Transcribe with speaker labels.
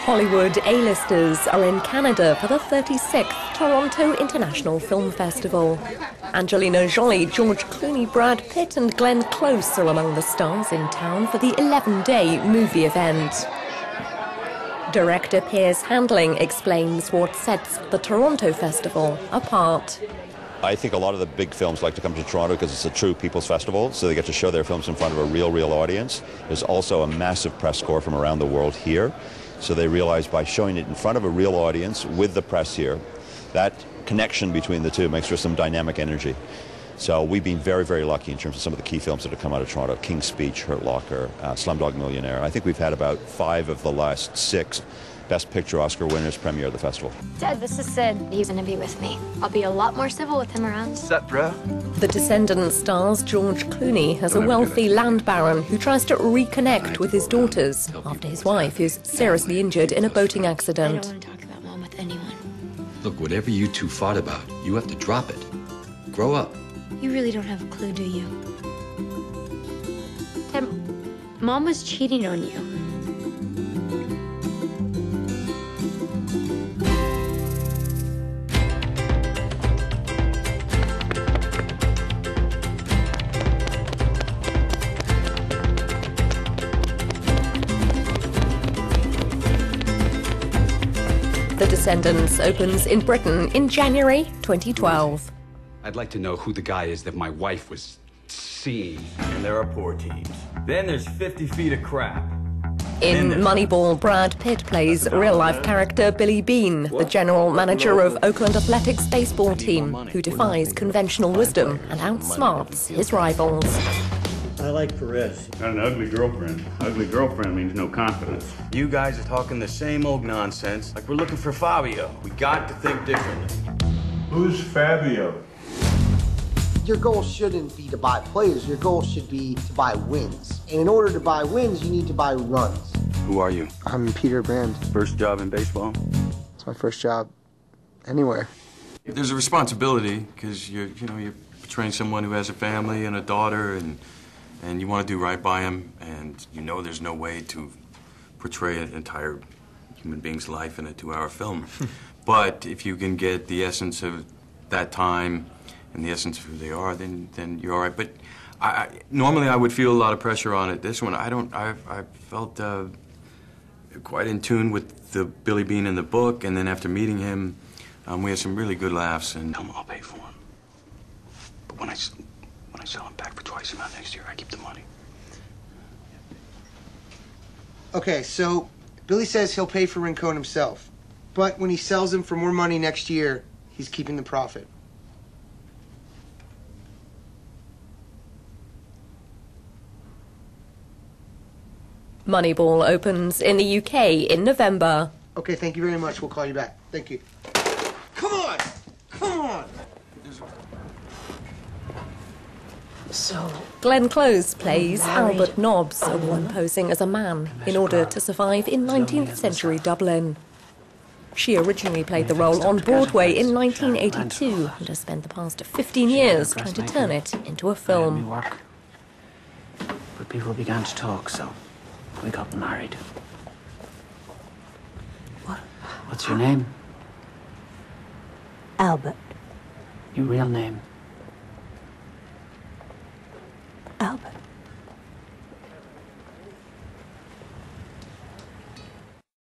Speaker 1: Hollywood A-listers are in Canada for the 36th Toronto International Film Festival. Angelina, Jolie, George Clooney, Brad Pitt and Glenn Close are among the stars in town for the 11-day movie event. Director Piers Handling explains what sets the Toronto Festival apart.
Speaker 2: I think a lot of the big films like to come to Toronto because it's a true people's festival, so they get to show their films in front of a real audience. There's also a massive press corps from around the world here, so they realize by showing it in front of a real audience with the press here, that connection between the two makes for some dynamic energy. So we've been very lucky in terms of some of the key films that have come out of Toronto. King's Speech, Hurt Locker, Slumdog Millionaire. I think we've had about 5 of the last 6 Best Picture Oscar winners premiere at the festival.
Speaker 3: Dad, this is Sid. He's gonna be with me. I'll be a lot more civil with him around.
Speaker 4: Sup, bro?
Speaker 1: The Descendants stars George Clooney as a wealthy land baron who tries to reconnect with his daughters after his wife is seriously injured in a boating accident.
Speaker 3: I don't want to talk about Mom with anyone.
Speaker 5: Look, whatever you two fought about, you have to drop it. Grow up.
Speaker 3: You really don't have a clue, do you? Tim, Mom was cheating on you.
Speaker 1: The Descendants opens in Britain in January 2012.
Speaker 5: I'd like to know who the guy is that my wife was seeing.
Speaker 4: And there are poor teams. Then there's 50 feet of crap.
Speaker 1: In Moneyball, Brad Pitt plays real-life character Billy Bean, the general manager of Oakland Athletics baseball team, who defies conventional wisdom and outsmarts his rivals.
Speaker 6: I like Perez.
Speaker 7: Got an ugly girlfriend. Ugly girlfriend means no confidence.
Speaker 4: You guys are talking the same old nonsense like we're looking for Fabio. We got to think differently.
Speaker 7: Who's Fabio?
Speaker 8: Your goal shouldn't be to buy players. Your goal should be to buy wins. And in order to buy wins, you need to buy runs.
Speaker 4: Who are you?
Speaker 8: I'm Peter Brand.
Speaker 4: First job in baseball?
Speaker 8: It's my first job anywhere.
Speaker 9: There's a responsibility because you're portraying someone who has a family and a daughter and you want to do right by him, and you know there's no way to portray an entire human being's life in a 2-hour film. But if you can get the essence of that time and the essence of who they are, then you're all right. But normally I would feel a lot of pressure on it. This one, I felt quite in tune with the Billy Bean in the book, and then after meeting him, we had some really good laughs. And
Speaker 5: I'll pay for him. But when I sell him back for twice the amount next year, I keep the money.
Speaker 8: Okay, so Billy says he'll pay for Rincon himself. But when he sells him for more money next year, he's keeping the profit.
Speaker 1: Moneyball opens in the UK in November.
Speaker 8: Okay, thank you very much. We'll call you back. Thank you. Come on! Come on!
Speaker 1: So, Glenn Close plays Albert Nobbs, a woman posing as a man in order to survive in 19th century Dublin. She originally played the role on Broadway in 1982 and has spent the past 15 years trying to turn it into a film.
Speaker 10: But people began to talk, so we got married. What's your name?
Speaker 11: Albert.
Speaker 10: Your real name?
Speaker 11: Albert.